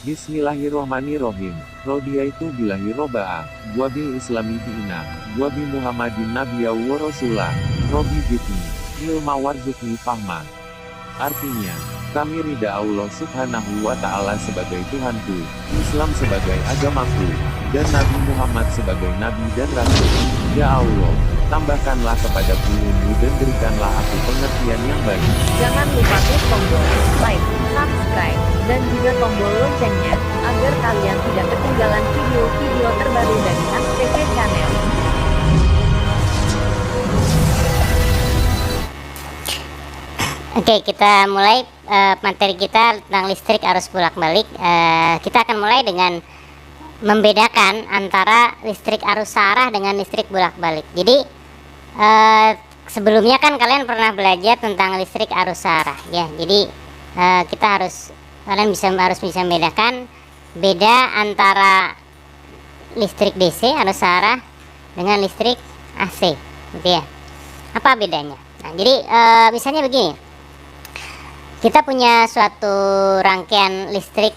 Bismillahirrohmanirrohim. Rodiaitu billahi robba'a, wa bil islami dina, wa bi Muhammadin nabiyya wa rasulah, Robi zidni ilma warzuqni fahma. Artinya, kami ridha Allah subhanahu wa ta'ala sebagai Tuhanku, Islam sebagai agamaku, dan Nabi Muhammad sebagai Nabi dan Rasul. Ya Allah, tambahkanlah kepadaku ilmu dan berikanlah aku pengertian yang baik. Jangan lupa klik tombol like, subscribe, dan juga tombol loncengnya, agar kalian tidak ketinggalan video-video terbaru dari HPP Channel. Oke, kita mulai materi kita tentang listrik arus bolak-balik. Kita akan mulai dengan membedakan antara listrik arus arah dengan listrik bolak-balik. Jadi sebelumnya kan kalian pernah belajar tentang listrik arus arah, ya. Jadi kalian harus bisa membedakan beda antara listrik DC arus arah dengan listrik AC, gitu ya. Apa bedanya? Nah, jadi misalnya begini. Kita punya suatu rangkaian listrik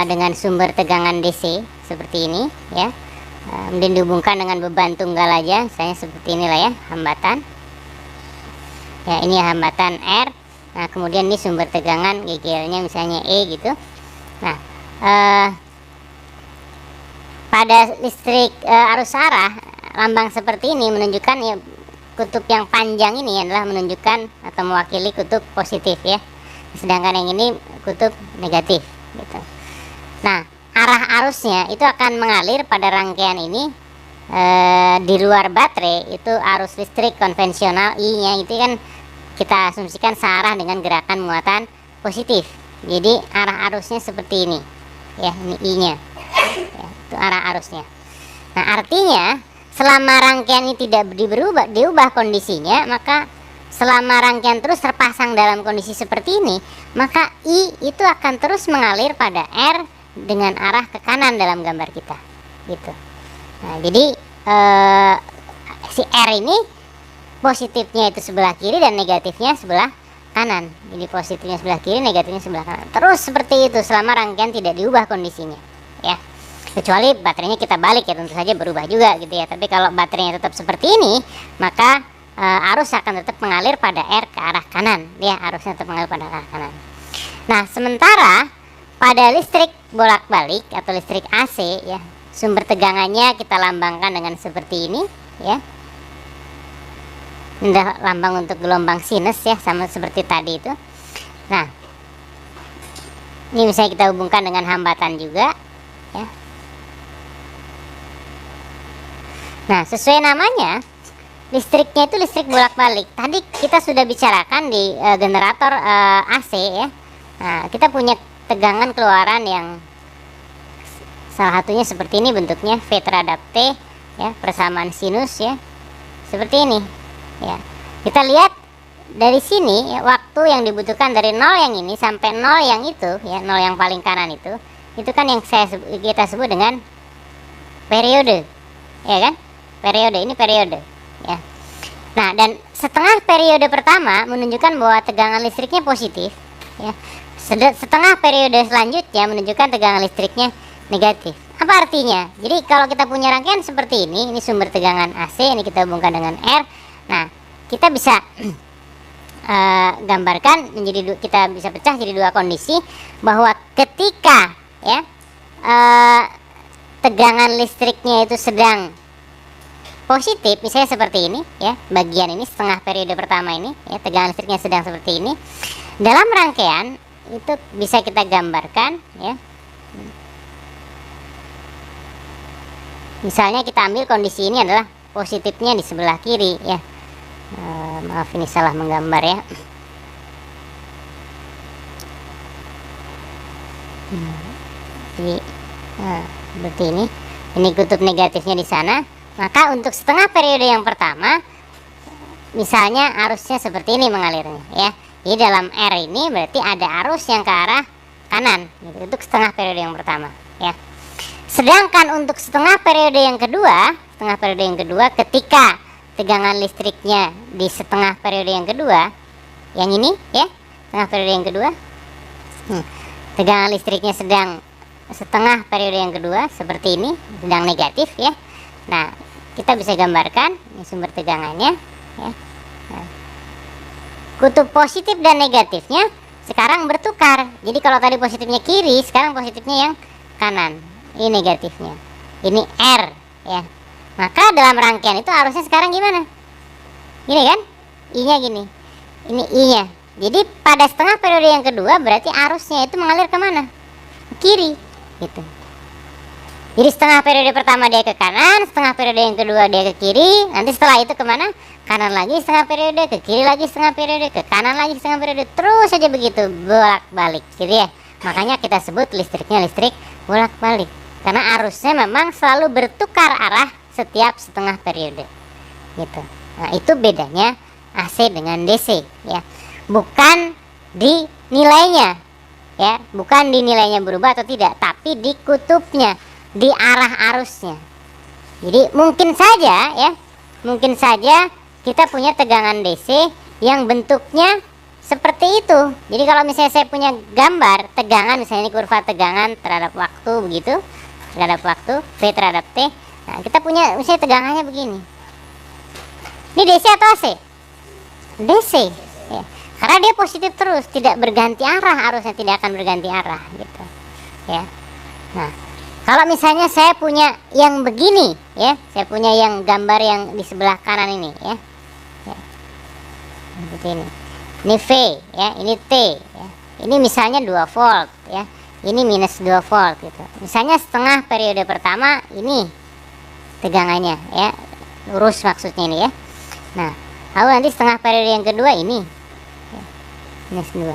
dengan sumber tegangan DC seperti ini, ya. Kemudian dihubungkan dengan beban tunggal aja, misalnya seperti inilah ya, hambatan. Ya, ini hambatan R. Nah, kemudian ini sumber tegangan GGL-nya misalnya E gitu. Nah, pada listrik arus arah, lambang seperti ini menunjukkan ya, kutub yang panjang ini adalah menunjukkan atau mewakili kutub positif, ya. Sedangkan yang ini kutub negatif, gitu. Nah, arah arusnya itu akan mengalir pada rangkaian ini. Di luar baterai itu arus listrik konvensional I-nya itu kan kita asumsikan searah dengan gerakan muatan positif. Jadi arah arusnya seperti ini, ya, ini I-nya, ya, itu arah arusnya. Nah, artinya selama rangkaian ini tidak diubah kondisinya, maka selama rangkaian terus terpasang dalam kondisi seperti ini, maka I itu akan terus mengalir pada R dengan arah ke kanan dalam gambar kita, gitu. Nah, jadi si R ini positifnya itu sebelah kiri dan negatifnya sebelah kanan. Jadi positifnya sebelah kiri, negatifnya sebelah kanan. Terus seperti itu selama rangkaian tidak diubah kondisinya, ya. Kecuali baterainya kita balik, ya, tentu saja berubah juga, gitu ya. Tapi kalau baterainya tetap seperti ini, maka arus akan tetap mengalir pada R ke arah kanan, ya, arusnya tetap mengalir pada arah kanan. Nah, sementara pada listrik bolak-balik atau listrik AC, ya, sumber tegangannya kita lambangkan dengan seperti ini, ya. Ini adalah lambang untuk gelombang sinus, ya, sama seperti tadi itu. Nah, ini misalnya kita hubungkan dengan hambatan juga, ya. Nah, sesuai namanya, listriknya itu listrik bolak-balik. Tadi kita sudah bicarakan di generator AC, ya. Nah, kita punya tegangan keluaran yang salah satunya seperti ini bentuknya, V terhadap T, ya, persamaan sinus, ya, seperti ini, ya. Kita lihat dari sini, ya, waktu yang dibutuhkan dari 0 yang ini sampai 0 yang itu, ya, 0 yang paling kanan itu kan yang kita sebut dengan periode, ya kan? Periode, ini periode, ya. Nah, dan setengah periode pertama menunjukkan bahwa tegangan listriknya positif, ya. Setengah periode selanjutnya menunjukkan tegangan listriknya negatif. Apa artinya? Jadi kalau kita punya rangkaian seperti ini sumber tegangan AC, ini kita hubungkan dengan R. Nah, kita bisa gambarkan menjadi kita bisa pecah jadi dua kondisi, bahwa ketika, ya, tegangan listriknya itu sedang positif, misalnya seperti ini, ya, bagian ini setengah periode pertama ini, ya, tegangan listriknya sedang seperti ini. Dalam rangkaian itu bisa kita gambarkan, ya. Misalnya kita ambil kondisi ini adalah positifnya di sebelah kiri, ya. Maaf, ini salah menggambar, ya. Jadi seperti ini. Ini kutub negatifnya di sana. Maka untuk setengah periode yang pertama, misalnya arusnya seperti ini mengalirnya, ya. Jadi dalam R ini berarti ada arus yang ke arah kanan, gitu, untuk setengah periode yang pertama, ya. Sedangkan untuk setengah periode yang kedua, ketika tegangan listriknya di setengah periode yang kedua, yang ini, ya, setengah periode yang kedua, tegangan listriknya sedang setengah periode yang kedua seperti ini sedang negatif ya. Nah, kita bisa gambarkan ini sumber tegangannya ya. Nah, kutub positif dan negatifnya sekarang bertukar. Jadi kalau tadi positifnya kiri, sekarang positifnya yang kanan. Ini negatifnya. Ini R ya. Maka dalam rangkaian itu arusnya sekarang gimana? Gini kan? I-nya gini. Ini I-nya. Jadi pada setengah periode yang kedua berarti arusnya itu mengalir kemana? Kiri gitu. Jadi setengah periode pertama dia ke kanan, setengah periode yang kedua dia ke kiri, nanti setelah itu kemana? Kanan lagi setengah periode, ke kiri lagi setengah periode, ke kanan lagi setengah periode, terus saja begitu bolak-balik gitu ya. Makanya kita sebut listriknya listrik bolak-balik, karena arusnya memang selalu bertukar arah setiap setengah periode gitu. Nah, itu bedanya AC dengan DC ya. Bukan di nilainya ya, bukan di nilainya berubah atau tidak, tapi di kutubnya, di arah arusnya. Jadi mungkin saja ya, mungkin saja kita punya tegangan DC yang bentuknya seperti itu. Jadi kalau misalnya saya punya gambar tegangan, misalnya ini kurva tegangan terhadap waktu begitu, terhadap waktu V terhadap T. Nah, kita punya misalnya tegangannya begini. Ini DC atau AC? DC ya. Karena dia positif terus, tidak berganti arah, arusnya tidak akan berganti arah gitu ya. Nah, kalau misalnya saya punya yang begini ya, saya punya yang gambar yang di sebelah kanan ini ya, seperti ini. Ini V ya, ini T ya. Ini misalnya 2 volt ya, ini minus 2 volt gitu. Misalnya setengah periode pertama ini tegangannya ya, lurus maksudnya ini ya. Nah, lalu nanti setengah periode yang kedua ini ya, minus 2.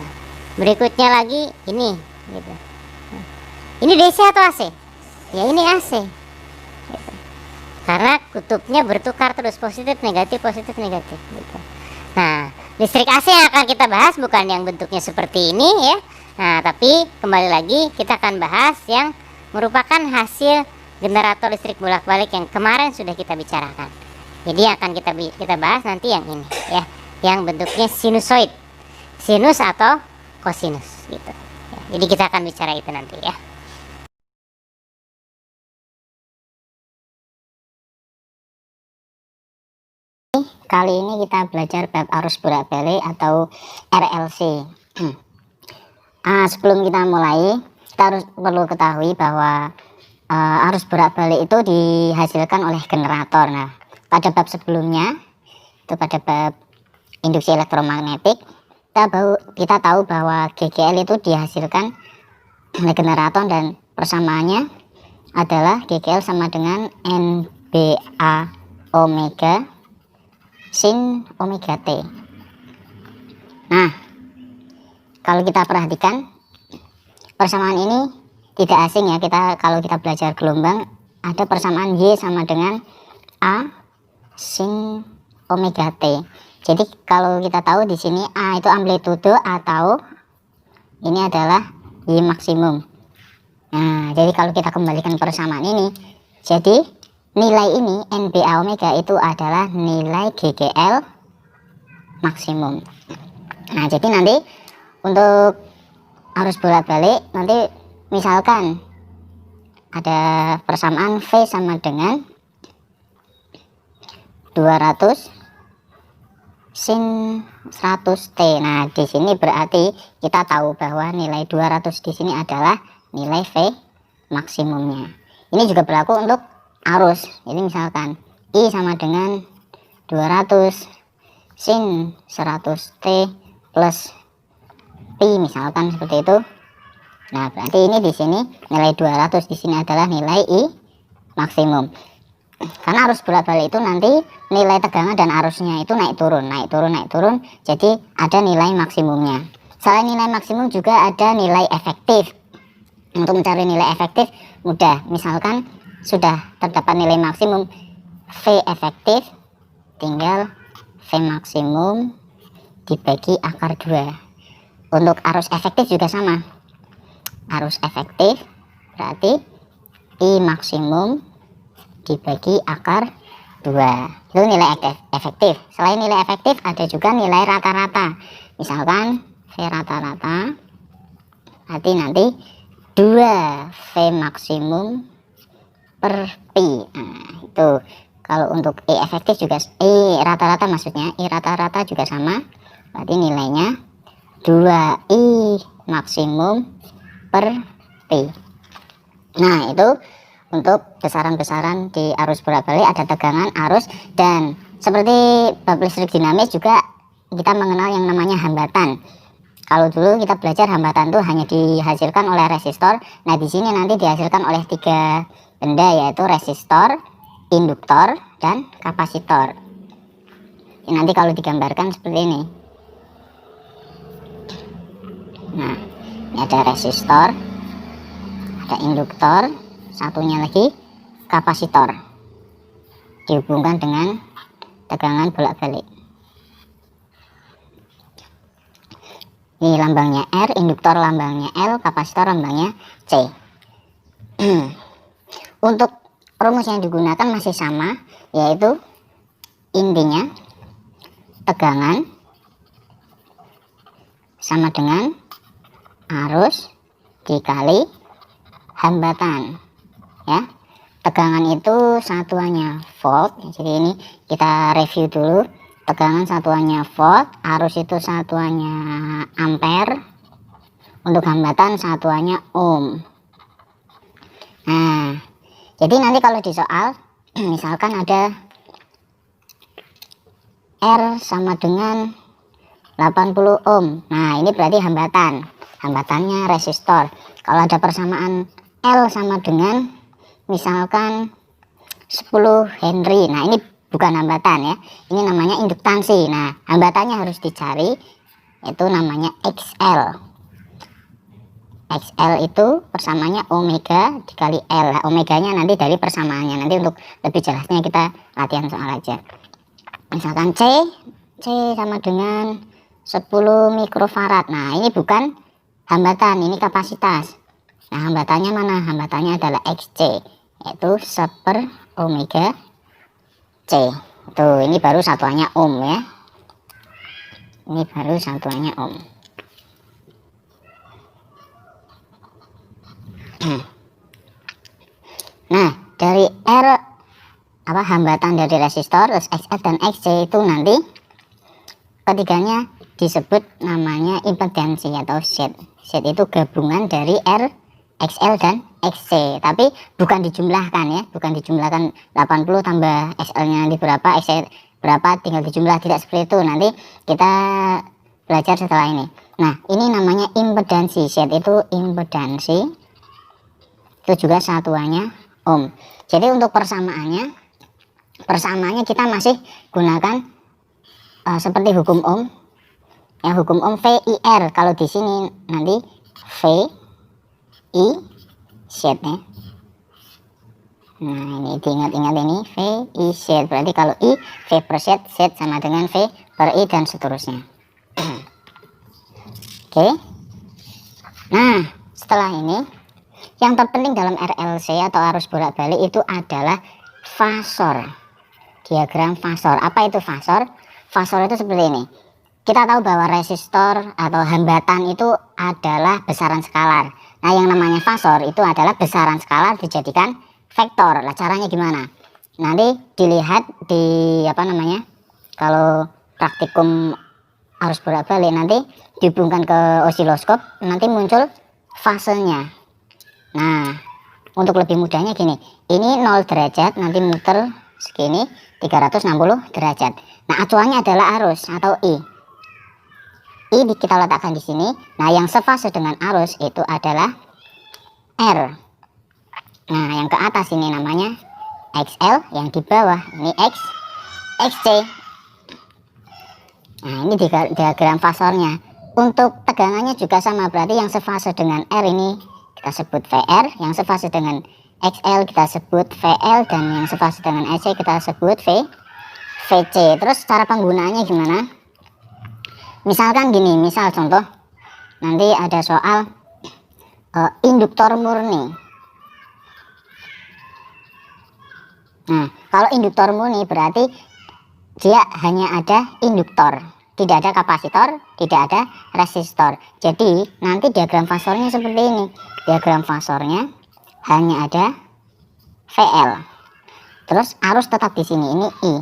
Berikutnya lagi ini gitu. Nah, ini DC atau AC? Ya ini AC gitu. Karena kutubnya bertukar terus, positif negatif gitu. Nah, listrik AC yang akan kita bahas bukan yang bentuknya seperti ini ya. Nah, tapi kembali lagi kita akan bahas yang merupakan hasil generator listrik bolak-balik yang kemarin sudah kita bicarakan. Jadi yang akan kita bahas nanti yang ini ya, yang bentuknya sinusoid, sinus atau kosinus gitu ya. Jadi kita akan bicara itu nanti ya. Kali ini kita belajar bab arus bolak-balik atau RLC. Sebelum kita mulai, kita perlu ketahui bahwa arus bolak-balik itu dihasilkan oleh generator. Nah, pada bab sebelumnya, itu pada bab induksi elektromagnetik, kita tahu bahwa GGL itu dihasilkan oleh generator dan persamaannya adalah GGL sama dengan NBA omega sin omega T. Nah, kalau kita perhatikan persamaan ini tidak asing ya, kalau kita belajar gelombang ada persamaan Y sama dengan A sin omega T. Jadi kalau kita tahu di sini A itu amplitudo atau ini adalah Y maksimum. Nah, jadi kalau kita kembalikan persamaan ini, jadi nilai ini NBA omega itu adalah nilai GGL maksimum. Nah, jadi nanti untuk arus bolak-balik nanti misalkan ada persamaan V sama dengan 200 sin 100 T. Nah, di sini berarti kita tahu bahwa nilai 200 di sini adalah nilai V maksimumnya. Ini juga berlaku untuk arus. Jadi misalkan I sama dengan 200 sin 100 T plus Pi, misalkan seperti itu. Nah, berarti ini di sini nilai 200 di sini adalah nilai I maksimum. Karena arus bolak-balik itu nanti nilai tegangan dan arusnya itu naik turun. Jadi ada nilai maksimumnya. Selain nilai maksimum juga ada nilai efektif. Untuk mencari nilai efektif mudah. Misalkan sudah terdapat nilai maksimum V efektif, tinggal V maksimum dibagi akar 2. Untuk arus efektif juga sama. Arus efektif berarti I maksimum dibagi akar 2. Itu nilai efektif. Selain nilai efektif ada juga nilai rata-rata. Misalkan V rata-rata berarti nanti 2 V maksimum per pi. Nah, itu kalau untuk E efektif juga, E rata-rata maksudnya, E rata-rata juga sama, berarti nilainya 2I maksimum per pi. Nah, itu untuk besaran-besaran di arus bolak-balik, ada tegangan, arus, dan seperti bab listrik dinamis juga kita mengenal yang namanya hambatan. Kalau dulu kita belajar hambatan itu hanya dihasilkan oleh resistor. Nah, di sini nanti dihasilkan oleh 3 benda, yaitu resistor, induktor, dan kapasitor. Nanti kalau digambarkan seperti ini. Nah, ini ada resistor, ada induktor, satunya lagi kapasitor, dihubungkan dengan tegangan bolak-balik. Ini lambangnya R, induktor lambangnya L, kapasitor lambangnya C. Untuk rumus yang digunakan masih sama, yaitu intinya tegangan sama dengan arus dikali hambatan, ya. Tegangan itu satuannya volt, jadi ini kita review dulu. Tegangan satuannya volt, arus itu satuannya ampere, untuk hambatan satuannya ohm. Nah, jadi nanti kalau di soal misalkan ada R sama dengan 80 ohm, nah ini berarti hambatan, hambatannya resistor. Kalau ada persamaan L sama dengan misalkan 10 Henry, nah ini bukan hambatan ya, ini namanya induktansi. Nah, hambatannya harus dicari, itu namanya XL. XL itu persamaannya omega dikali L. Nah, omeganya nanti dari persamaannya, nanti untuk lebih jelasnya kita latihan soal aja. Misalkan C sama dengan 10 mikrofarad. Nah, ini bukan hambatan, ini kapasitas. Nah, hambatannya mana? Hambatannya adalah XC, yaitu 1/omega C. Tuh, ini baru satuannya ohm ya. Ini baru satuannya ohm. Nah, dari R hambatan dari resistor, terus XL dan XC itu nanti ketiganya disebut namanya impedansi atau Z. Z itu gabungan dari R, XL dan XC, tapi bukan dijumlahkan ya, bukan dijumlahkan 80 tambah XL-nya nanti berapa, XC berapa tinggal dijumlah, tidak seperti itu, nanti kita belajar setelah ini. Nah, ini namanya impedansi, Z itu impedansi, itu juga satuannya ohm. Jadi untuk persamaannya kita masih gunakan seperti hukum ohm ya, hukum ohm VIR. Kalau di sini nanti V I Z ya. Nah, ini diingat-ingat, ini V I Z, berarti kalau I V per Z, Z sama dengan V per I dan seterusnya. Oke. Nah, setelah ini yang terpenting dalam RLC atau arus bolak-balik itu adalah fasor, diagram fasor. Apa itu fasor? Fasor itu seperti ini. Kita tahu bahwa resistor atau hambatan itu adalah besaran skalar. Nah, yang namanya fasor itu adalah besaran skalar dijadikan vektor. Lah, caranya gimana? Nanti dilihat di kalau praktikum arus bolak-balik nanti dihubungkan ke osiloskop, nanti muncul fasenya. Nah, untuk lebih mudahnya gini, ini 0 derajat, nanti muter segini 360 derajat. Nah, acuannya adalah arus atau I kita letakkan di sini. Nah, yang sefase dengan arus itu adalah R. Nah, yang ke atas ini namanya XL, yang di bawah ini XC. Nah, ini diagram fasornya. Untuk tegangannya juga sama, berarti yang sefase dengan R ini kita sebut VR, yang sefase dengan XL kita sebut VL, dan yang sefase dengan EC kita sebut VC. Terus cara penggunaannya gimana? Misalkan gini, misal contoh nanti ada soal induktor murni. Nah, kalau induktor murni berarti dia hanya ada induktor. tidak ada kapasitor, tidak ada resistor. Jadi nanti diagram fasornya seperti ini. Diagram fasornya hanya ada VL. Terus arus tetap di sini, ini I.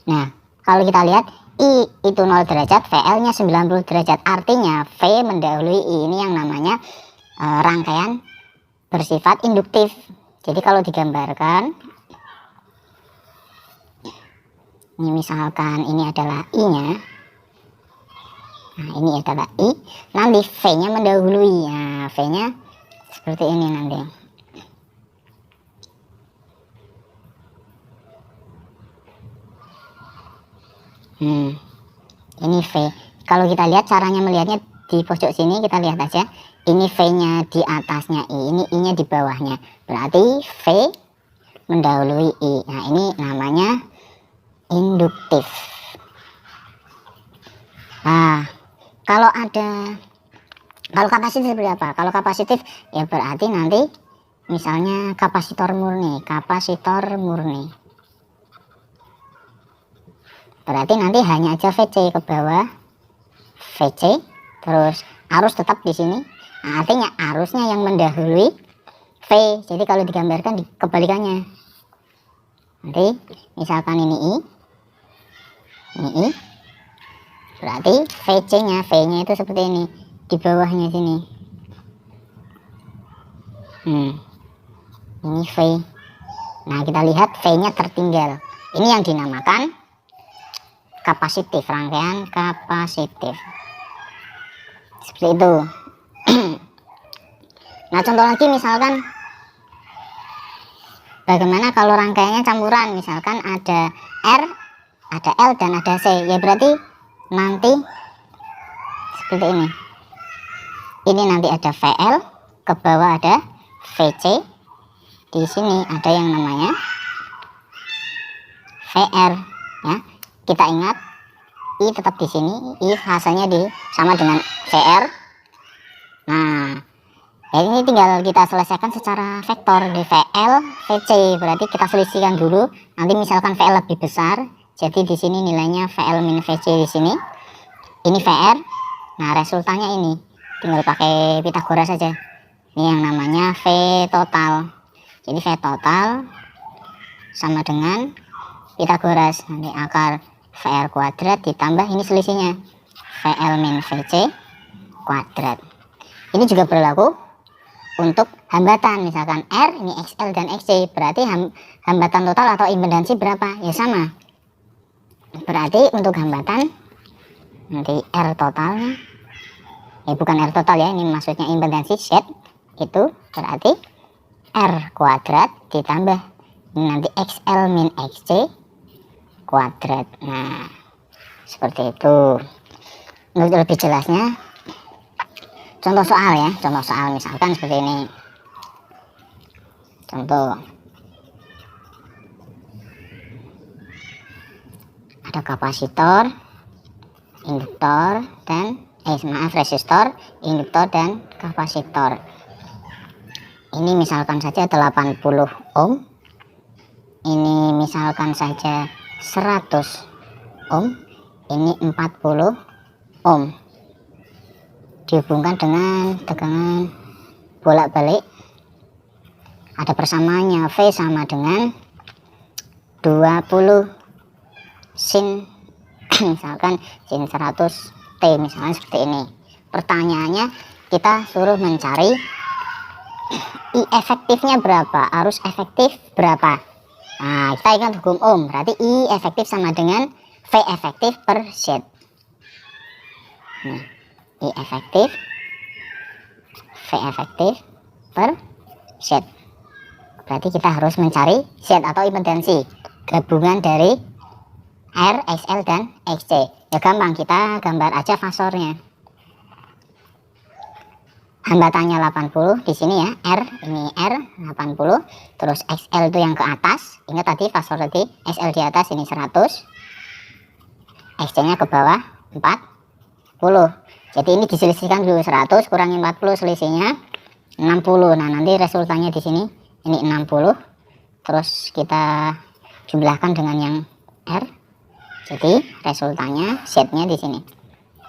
Nah, kalau kita lihat I itu 0 derajat, VL-nya 90 derajat. Artinya V mendahului I. Ini yang namanya rangkaian bersifat induktif. Jadi kalau digambarkan, ini misalkan ini adalah I-nya. Nah, ini adalah I. Nanti V-nya mendahului. Nah, V-nya seperti ini nanti. Ini V. Kalau kita lihat caranya melihatnya di pojok sini, kita lihat aja. Ini V-nya di atasnya I, ini I-nya di bawahnya. Berarti V mendahului I. Nah, ini namanya induktif. Nah, kalau kapasitif seperti apa? Kalau kapasitif ya berarti nanti misalnya kapasitor murni. Berarti nanti hanya aja VC ke bawah, VC, terus arus tetap di sini. Nah, artinya arusnya yang mendahului V. Jadi kalau digambarkan kebalikannya. Nanti misalkan ini I, berarti VC-nya, V-nya itu seperti ini, di bawahnya sini. Ini V. Nah, kita lihat V-nya tertinggal. Ini yang dinamakan kapasitif, rangkaian kapasitif. Seperti itu. Nah, contoh lagi misalkan bagaimana kalau rangkaiannya campuran, misalkan ada R, ada L, dan ada C. Ya berarti nanti seperti ini. Ini nanti ada VL, ke bawah ada VC. Di sini ada yang namanya VR, ya. Kita ingat I tetap di sini, I hasilnya sama dengan VR. Nah, ya ini tinggal kita selesaikan secara vektor di VL, VC. Berarti kita selisihkan dulu. Nanti misalkan VL lebih besar, jadi di sini nilainya VL min VC di sini. Ini VR. Nah, resultanya ini tinggal pakai Pitagoras saja. Ini yang namanya V total. Jadi V total sama dengan Pitagoras. Nanti akar VR kuadrat ditambah ini selisihnya VL min VC kuadrat. Ini juga berlaku untuk hambatan. Misalkan R, ini XL dan XC. Berarti hambatan total atau impedansi berapa? Ya sama. Berarti untuk hambatan nanti R totalnya, bukan R total ya, ini maksudnya impedansi Z, itu berarti R kuadrat ditambah ini nanti XL min XC kuadrat. Nah, seperti itu. Untuk lebih jelasnya, contoh soal ya, contoh soal misalkan seperti ini. Contoh, ada kapasitor, induktor, dan resistor, induktor, dan kapasitor. Ini misalkan saja 80 ohm. Ini misalkan saja 100 ohm, ini 40 ohm. Dihubungkan dengan tegangan bolak-balik. Ada persamaannya, V sama dengan 20 sin misalkan sin 100 T, misalkan seperti ini. Pertanyaannya kita suruh mencari I efektifnya berapa, arus efektif berapa. Nah, kita ingat hukum Ohm, berarti I efektif sama dengan V efektif per Z. Nah, I efektif, V efektif per Z. Berarti kita harus mencari Z atau impedansi, gabungan dari R, XL, dan XC. Ya gampang, kita gambar aja fasornya. Hambatannya 80 di sini ya, R, ini R 80, terus XL itu yang ke atas. Ingat tadi fasor tadi, XL di atas, ini 100, XC nya ke bawah 40. Jadi ini diselisihkan dulu, 100 kurangi 40 selisihnya 60. Nah, nanti resultannya di sini ini 60. Terus kita jumlahkan dengan yang R. Jadi resultannya Z-nya di sini.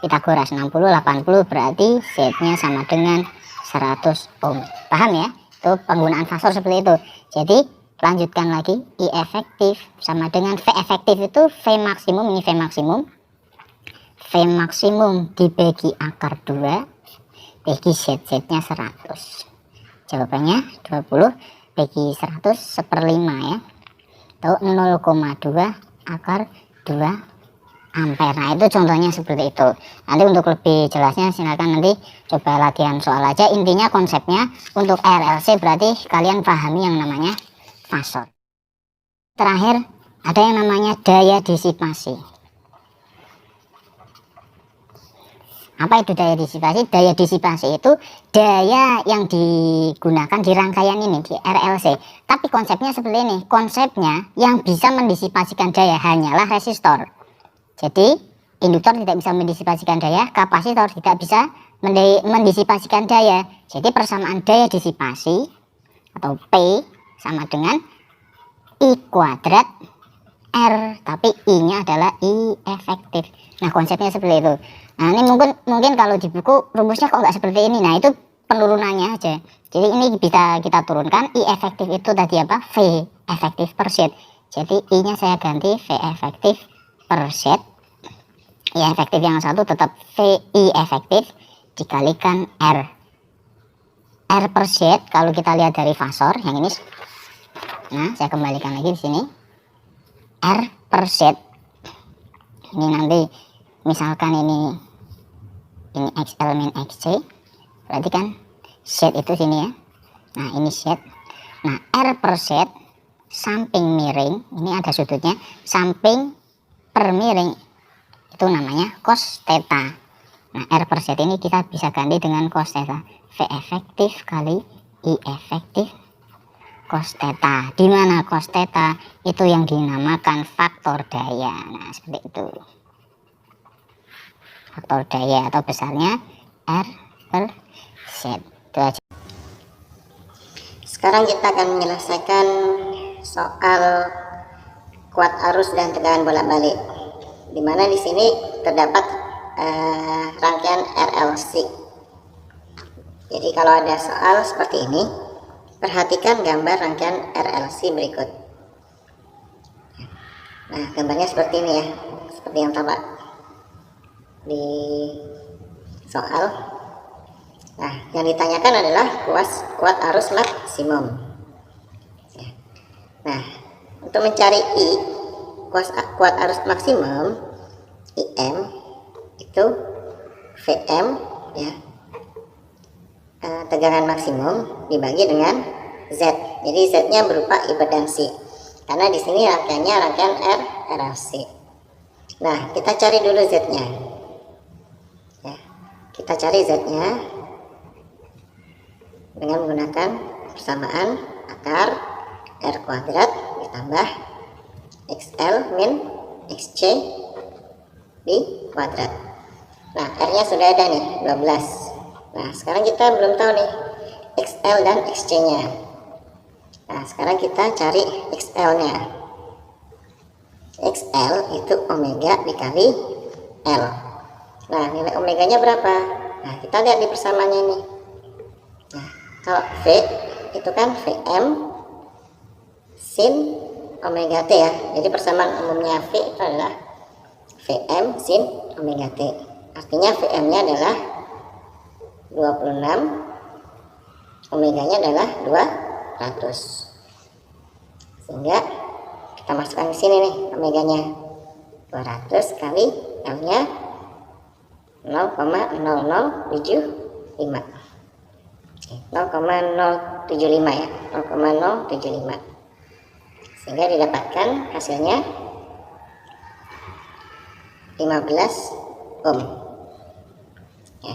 Pitagoras 60 80 berarti Z-nya sama dengan 100 ohm. Paham ya? Itu penggunaan fasor seperti itu. Jadi lanjutkan lagi, I efektif sama dengan V efektif itu V maksimum, ini V maksimum. V maksimum dibagi akar 2 bagi Z-nya 100. Jawabannya 20 bagi 100 1/5 ya. Atau 0,2 akar 2 ampere. Nah itu contohnya seperti itu. Nanti untuk lebih jelasnya silakan nanti coba latihan soal aja. Intinya konsepnya untuk RLC berarti kalian pahami yang namanya fasor. Terakhir ada yang namanya daya disipasi. Apa itu daya disipasi? Daya disipasi itu daya yang digunakan di rangkaian ini, di RLC. Tapi konsepnya seperti ini. Konsepnya yang bisa mendisipasikan daya hanyalah resistor. Jadi induktor tidak bisa mendisipasikan daya, kapasitor tidak bisa mendisipasikan daya. Jadi persamaan daya disipasi atau P sama dengan I kuadrat R, tapi I-nya adalah I efektif. Nah konsepnya seperti itu. Nah ini mungkin kalau di buku rumusnya kok nggak seperti ini. Nah itu penurunannya aja. Jadi ini bisa kita turunkan. I efektif itu tadi apa? V efektif per set. Jadi I-nya saya ganti V efektif per set. I efektif yang satu tetap VI efektif dikalikan R. R per set kalau kita lihat dari fasor yang ini. Nah, saya kembalikan lagi di sini. R per set. Ini nanti misalkan ini XL min XC. Berarti kan set itu sini ya. Nah, ini set. Nah, R per set samping miring, ini ada sudutnya, samping per miring itu namanya cos theta. Nah R per set ini kita bisa ganti dengan cos theta. V efektif kali I efektif cos theta. Di mana cos theta itu yang dinamakan faktor daya. Nah seperti itu. Faktor daya atau besarnya R per set. Itu aja. Sekarang kita akan menyelesaikan soal kuat arus dan tegangan bolak-balik. Di mana di sini terdapat rangkaian RLC. Jadi kalau ada soal seperti ini, perhatikan gambar rangkaian RLC berikut. Nah, gambarnya seperti ini ya, seperti yang tampak di soal. Nah, yang ditanyakan adalah kuat arus maksimum. Nah, untuk mencari I kuat arus maksimum IM itu VM ya, tegangan maksimum dibagi dengan Z. Jadi Z-nya berupa impedansi karena di sini rangkaiannya rangkaian RLC. Nah kita cari dulu Z-nya ya. Kita cari Z-nya dengan menggunakan persamaan akar R kuadrat ditambah XL min XC di kuadrat. Nah R-nya sudah ada nih 12. Nah sekarang kita belum tahu nih XL dan XC nya. Nah sekarang kita cari XL nya. XL itu omega dikali L. Nah nilai omeganya berapa? Nah kita lihat di persamaannya ini. Nah kalau V itu kan VM sin omega T ya. Jadi persamaan umumnya V itu adalah VM sin omega T. Artinya VM nya adalah 26, omega nya adalah 200. Sehingga kita masukkan ke sini nih omega nya 200 kali L nya 0,0075. 0,075 ya, 0,075. Sehingga didapatkan hasilnya 15 ohm ya.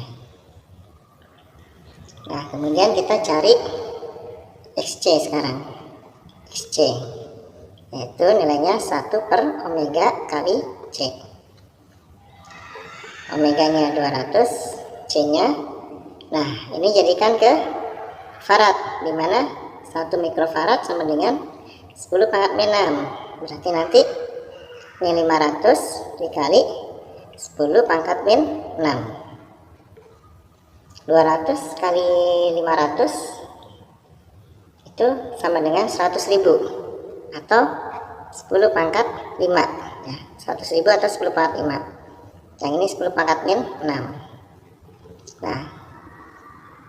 Nah kemudian kita cari XC sekarang. XC yaitu nilainya 1 per omega kali C. Omega nya 200, C nya, nah ini jadikan ke farad, dimana 1 mikrofarad sama dengan 10⁻⁶. Berarti nanti min 500 dikali 10 pangkat min 6. 200 kali 500 itu sama dengan 100.000 atau 10 pangkat 5 ya, 100.000 atau 10 pangkat 5. Yang ini 10 pangkat min 6. Nah,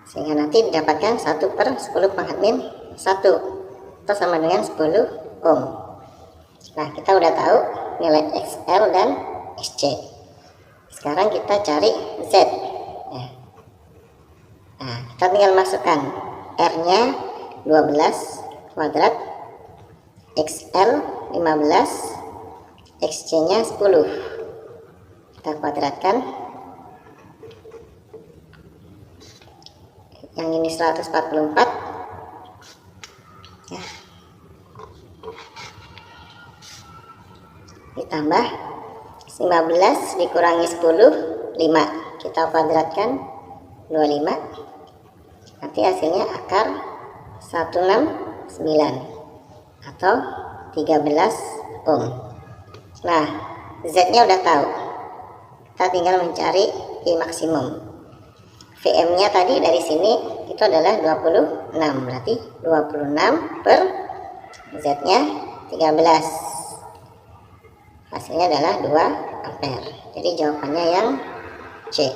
sehingga nanti didapatkan 1/10 pangkat min 1 atau sama dengan 10 ohm. Nah, kita udah tahu nilai XL dan XC. Sekarang kita cari Z ya. Nah, kita tinggal masukkan R nya 12 kuadrat, XL 15, XC nya 10. Kita kuadratkan. Yang ini 144 ya. Ditambah 15 dikurangi 10, 5. Kita kuadratkan 25. Nanti hasilnya akar 169 atau 13 ohm. Nah, Z nya udah tahu, kita tinggal mencari I maksimum. VM nya tadi dari sini itu adalah 26, berarti 26 per Z nya 13, hasilnya adalah 2 ampere. Jadi jawabannya yang C.